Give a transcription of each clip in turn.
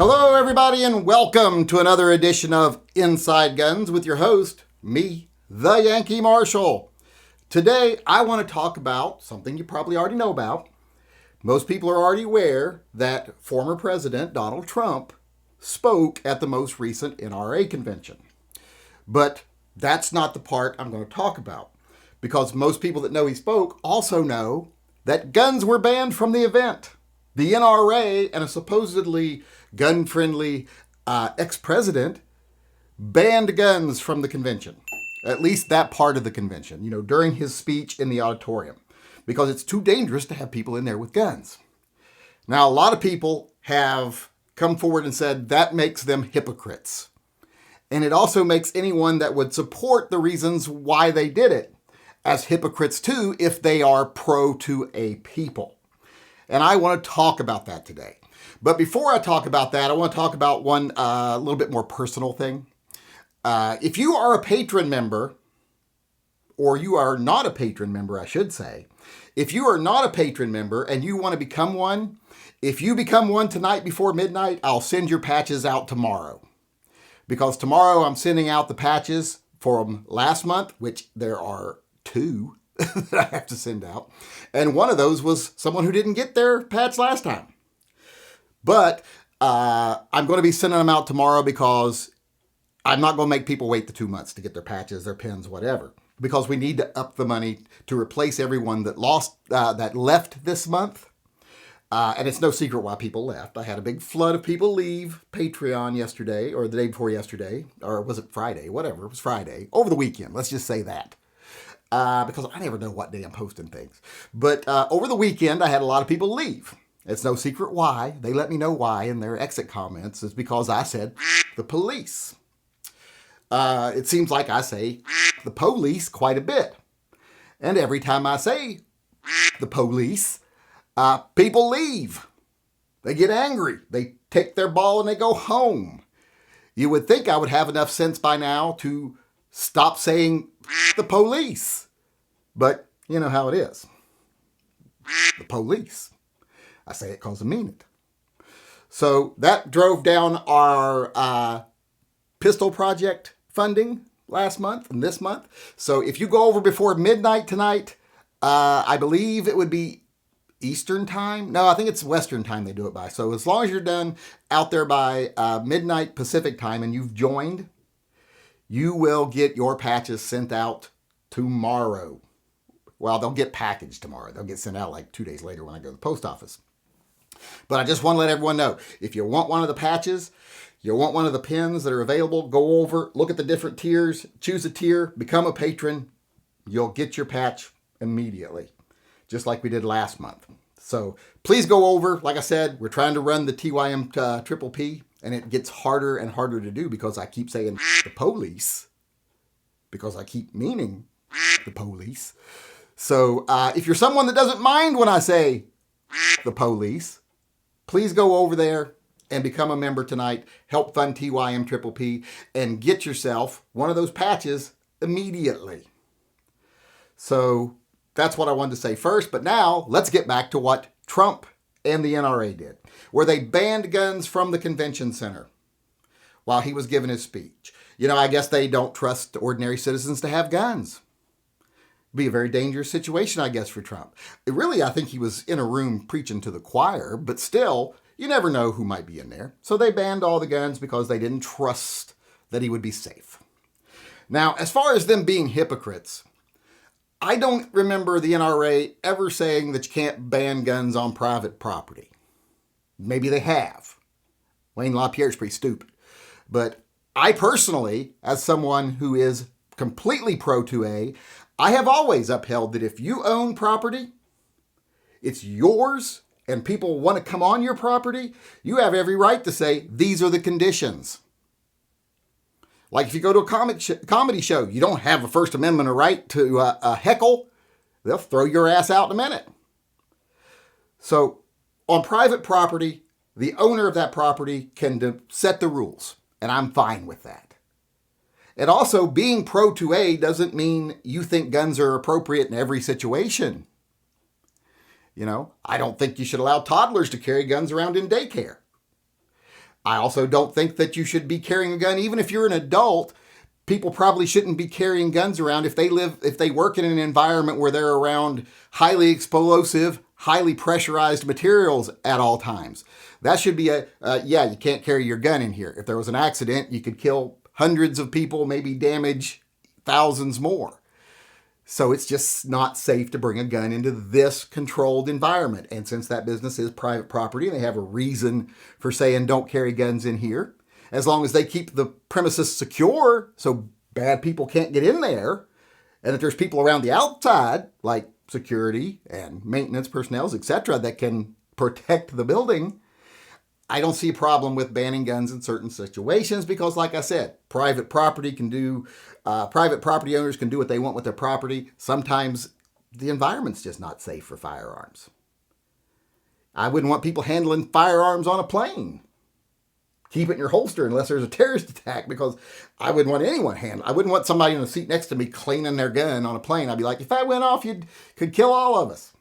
Hello, everybody, and welcome to another edition of Inside Guns with your host, me, the Yankee Marshal. Today, I want to talk about something you probably already know about. Most people are already aware that former President Donald Trump spoke at the most recent NRA convention. But that's not the part I'm going to talk about, because most people that know he spoke also know that guns were banned from the event. The NRA and a supposedly gun-friendly ex-president banned guns from the convention, at least that part of the convention, during his speech in the auditorium, because it's too dangerous to have people in there with guns. Now, a lot of people have come forward and said that makes them hypocrites. And it also makes anyone that would support the reasons why they did it as hypocrites too, if they are pro to a people. And I want to talk about that today. But before I talk about that, I want to talk about one a little bit more personal thing. If you are a patron member, or you are not a patron member, I should say, if you are not a patron member and you want to become one, if you become one tonight before midnight, I'll send your patches out tomorrow. Because tomorrow I'm sending out the patches from last month, which there are 2 that I have to send out. And one of those was someone who didn't get their patch last time. But I'm going to be sending them out tomorrow because I'm not going to make people wait the 2 months to get their patches, their pins, whatever. Because we need to up the money to replace everyone that left this month. And it's no secret why people left. I had a big flood of people leave Patreon yesterday, or the day before yesterday, or was it Friday? Whatever, it was Friday. Over the weekend, let's just say that. Because I never know what day I'm posting things. But over the weekend, I had a lot of people leave. It's no secret why. They let me know why in their exit comments. It's because I said, the police. It seems like I say the police quite a bit. And every time I say the police, people leave. They get angry. They take their ball and they go home. You would think I would have enough sense by now to stop saying the police. But you know how it is. The police. I say it because I mean it. So that drove down our pistol project funding last month and this month. So if you go over before midnight tonight, I believe it would be Eastern time. No, I think it's Western time they do it by. So as long as you're done out there by midnight Pacific time and you've joined, you will get your patches sent out tomorrow. Well, they'll get packaged tomorrow. They'll get sent out like 2 days later when I go to the post office. But I just want to let everyone know, if you want one of the patches, you want one of the pins that are available, go over, look at the different tiers, choose a tier, become a patron. You'll get your patch immediately, just like we did last month. So please go over. Like I said, we're trying to run the TYM Triple P, and it gets harder and harder to do because I keep saying the police, because I keep meaning the police. So if you're someone that doesn't mind when I say the police, please go over there and become a member tonight. Help fund TYM Triple P and get yourself one of those patches immediately. So that's what I wanted to say first. But now let's get back to what Trump and the NRA did, where they banned guns from the convention center while he was giving his speech. I guess they don't trust ordinary citizens to have guns. Be a very dangerous situation, I guess, for Trump. I think he was in a room preaching to the choir, but still, you never know who might be in there. So they banned all the guns because they didn't trust that he would be safe. Now, as far as them being hypocrites, I don't remember the NRA ever saying that you can't ban guns on private property. Maybe they have. Wayne LaPierre's pretty stupid. But I personally, as someone who is completely pro 2A, I have always upheld that if you own property, it's yours, and people want to come on your property, you have every right to say, these are the conditions. Like if you go to a comedy show, you don't have a First Amendment right to heckle. They'll throw your ass out in a minute. So on private property, the owner of that property can set the rules, and I'm fine with that. And also, being pro 2A doesn't mean you think guns are appropriate in every situation. I don't think you should allow toddlers to carry guns around in daycare. I also don't think that you should be carrying a gun, even if you're an adult. People probably shouldn't be carrying guns around if they work in an environment where they're around highly explosive, highly pressurized materials at all times. That should be you can't carry your gun in here. If there was an accident, you could kill hundreds of people, maybe damage thousands more. So it's just not safe to bring a gun into this controlled environment. And since that business is private property, and they have a reason for saying don't carry guns in here, as long as they keep the premises secure so bad people can't get in there, and that there's people around the outside, like security and maintenance personnel, etc., that can protect the building, I don't see a problem with banning guns in certain situations because, like I said, private property owners can do what they want with their property. Sometimes the environment's just not safe for firearms. I wouldn't want people handling firearms on a plane. Keep it in your holster unless there's a terrorist attack, because I wouldn't want anyone handling. I wouldn't want somebody in the seat next to me cleaning their gun on a plane. I'd be like, if that went off, you could kill all of us.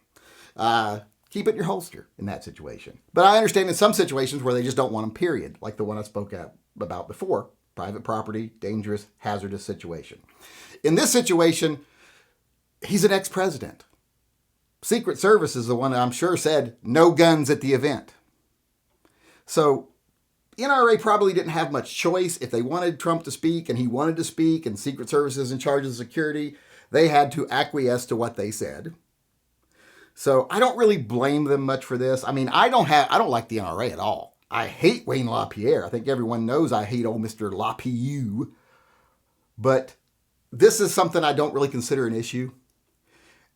Keep it in your holster in that situation. But I understand in some situations where they just don't want them, period, like the one I spoke about before. Private property, dangerous, hazardous situation. In this situation, he's an ex-president. Secret Service is the one that I'm sure said no guns at the event. So NRA probably didn't have much choice. If they wanted Trump to speak and he wanted to speak and Secret Service is in charge of security, they had to acquiesce to what they said. So I don't really blame them much for this. I mean, I don't like the NRA at all. I hate Wayne LaPierre. I think everyone knows I hate old Mr. LaPierre. But this is something I don't really consider an issue.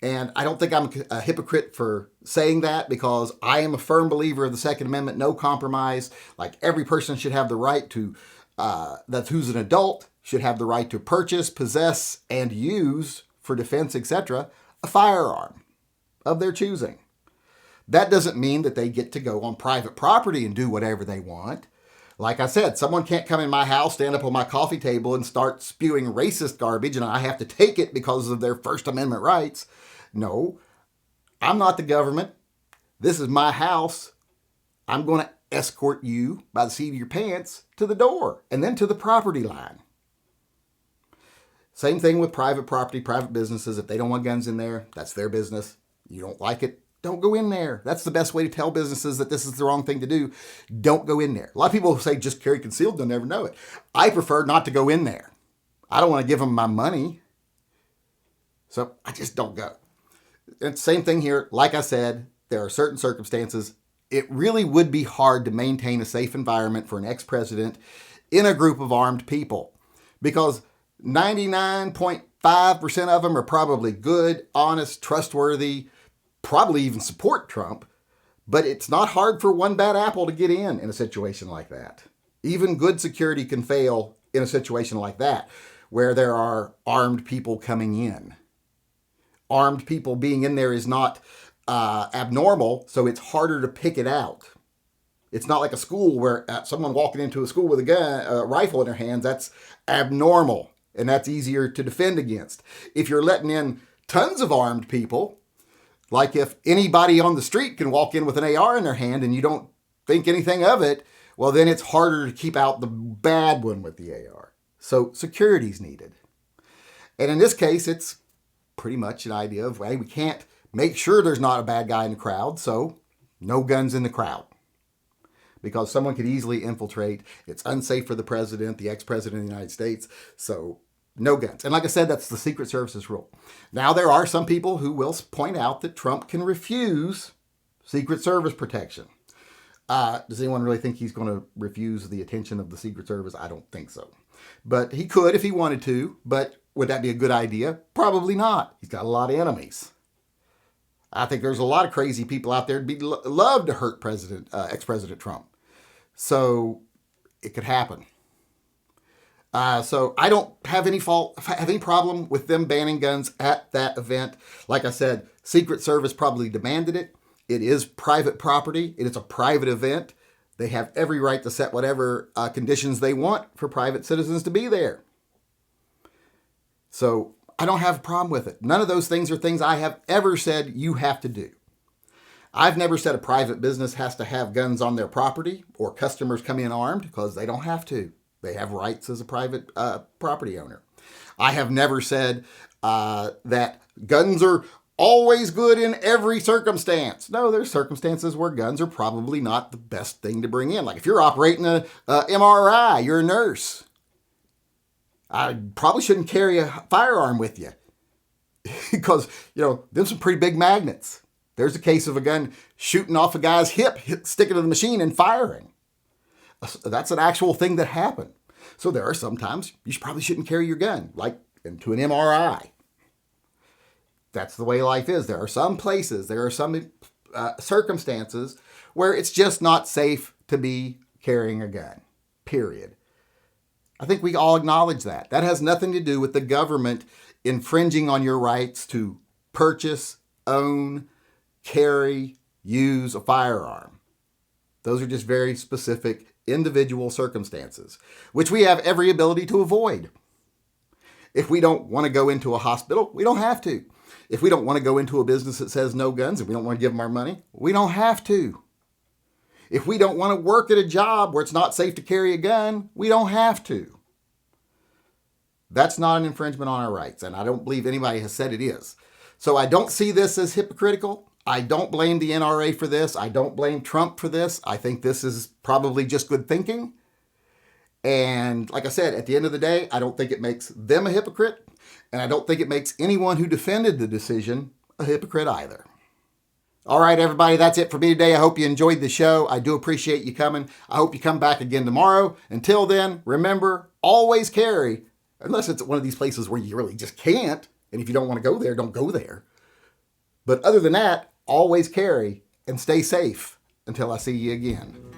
And I don't think I'm a hypocrite for saying that, because I am a firm believer of the Second Amendment, no compromise. Like, every person should have the right to, who's an adult, should have the right to purchase, possess, and use, for defense, etc., a firearm of their choosing. That doesn't mean that they get to go on private property and do whatever they want. Like I said, someone can't come in my house, stand up on my coffee table, and start spewing racist garbage, and I have to take it because of their First Amendment rights. No, I'm not the government. This is my house. I'm going to escort you by the seat of your pants to the door and then to the property line. Same thing with private property, private businesses. If they don't want guns in there, that's their business. You don't like it, don't go in there. That's the best way to tell businesses that this is the wrong thing to do. Don't go in there. A lot of people say just carry concealed, they'll never know it. I prefer not to go in there. I don't want to give them my money. So I just don't go. It's the same thing here. Like I said, there are certain circumstances. It really would be hard to maintain a safe environment for an ex-president in a group of armed people, because 99.5% of them are probably good, honest, trustworthy, probably even support Trump, but it's not hard for one bad apple to get in a situation like that. Even good security can fail in a situation like that, where there are armed people coming in. Armed people being in there is not abnormal, so it's harder to pick it out. It's not like a school where someone walking into a school with a rifle in their hands, that's abnormal, and that's easier to defend against. If you're letting in tons of armed people, like if anybody on the street can walk in with an AR in their hand and you don't think anything of it, well, then it's harder to keep out the bad one with the AR. So security's needed. And in this case, it's pretty much an idea of, hey, we can't make sure there's not a bad guy in the crowd, so no guns in the crowd. Because someone could easily infiltrate. It's unsafe for the president, the ex-president of the United States, so no guns. And like I said, that's the Secret Service's rule. Now, there are some people who will point out that Trump can refuse Secret Service protection. Does anyone really think he's going to refuse the attention of the Secret Service? I don't think so. But he could if he wanted to. But would that be a good idea? Probably not. He's got a lot of enemies. I think there's a lot of crazy people out there who'd love to hurt ex-President Trump. So it could happen. So I don't have any problem with them banning guns at that event. Like I said, Secret Service probably demanded it. It is private property. It is a private event. They have every right to set whatever conditions they want for private citizens to be there. So I don't have a problem with it. None of those things are things I have ever said you have to do. I've never said a private business has to have guns on their property or customers come in armed, because they don't have to. They have rights as a private property owner. I have never said that guns are always good in every circumstance. No, there's circumstances where guns are probably not the best thing to bring in. Like if you're operating a MRI, you're a nurse. I probably shouldn't carry a firearm with you because, there's some pretty big magnets. There's a case of a gun shooting off a guy's hip, sticking to the machine and firing. That's an actual thing that happened. So there are some times you probably shouldn't carry your gun, like into an MRI. That's the way life is. There are some places, there are some circumstances where it's just not safe to be carrying a gun, period. I think we all acknowledge that. That has nothing to do with the government infringing on your rights to purchase, own, carry, use a firearm. Those are just very specific individual circumstances, which we have every ability to avoid. If we don't want to go into a hospital, we don't have to. If we don't want to go into a business that says no guns and we don't want to give them our money, we don't have to. If we don't want to work at a job where it's not safe to carry a gun, we don't have to. That's not an infringement on our rights, and I don't believe anybody has said it is. So I don't see this as hypocritical. I don't blame the NRA for this. I don't blame Trump for this. I think this is probably just good thinking. And like I said, at the end of the day, I don't think it makes them a hypocrite, and I don't think it makes anyone who defended the decision a hypocrite either. All right, everybody, that's it for me today. I hope you enjoyed the show. I do appreciate you coming. I hope you come back again tomorrow. Until then, remember, always carry, unless it's one of these places where you really just can't. And if you don't want to go there, don't go there. But other than that, always carry and stay safe until I see you again.